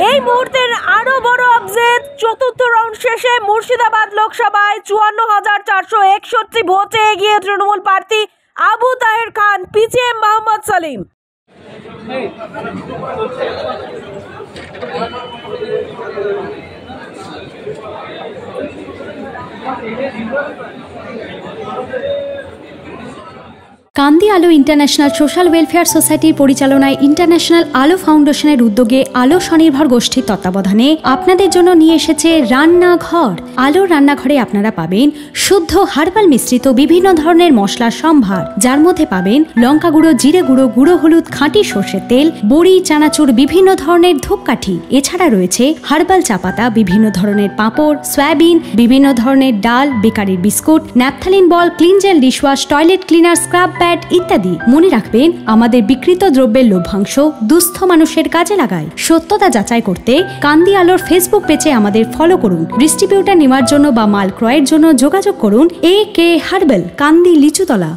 এই মুহূর্তের আরো বড় আপডেট, চতুর্থ রাউন্ড শেষে মুর্শিদাবাদ লোকসভায় ৫৪,৪৬১ ভোটে এগিয়ে তৃণমূল প্রার্থী আবু তাহের খান, পিছিয়ে মোহাম্মদ সালিম। কান্দি আলো ইন্টারন্যাশনাল সোশ্যাল ওয়েলফেয়ার সোসাইটির পরিচালনায় ইন্টারন্যাশনাল আলো ফাউন্ডেশনের উদ্যোগে আলো স্বনির্ভর গোষ্ঠীর তত্ত্বাবধানে আপনাদের জন্য নিয়ে এসেছে রান্নাঘর। আলো রান্নাঘরে আপনারা পাবেন শুদ্ধ হার্বাল মিশ্রিত বিভিন্ন ধরনের মশলার সম্ভার, যার মধ্যে পাবেন লঙ্কা গুঁড়ো, জিরে গুঁড়ো, গুঁড়ো হলুদ, খাঁটি সর্ষের তেল, বড়ি, চানাচুর, বিভিন্ন ধরনের ধূপকাঠি। এছাড়া রয়েছে হার্বাল চা পাতা, বিভিন্ন ধরনের পাঁপড়, সয়াবিন, বিভিন্ন ধরনের ডাল, বেকারির biscuit, naphthalene ball, clean gel, dishwash, toilet cleaner, scrub ইত্যাদি। মনে রাখবেন, আমাদের বিকৃত দ্রব্যের লভ্যাংশ দুস্থ মানুষের কাজে লাগায়। সত্যতা যাচাই করতে কান্দি আলোর ফেসবুক পেজে আমাদের ফলো করুন। ডিস্ট্রিবিউটার নেওয়ার জন্য বা মাল ক্রয়ের জন্য যোগাযোগ করুন AK হার্বাল, কান্দি লিচুতলা।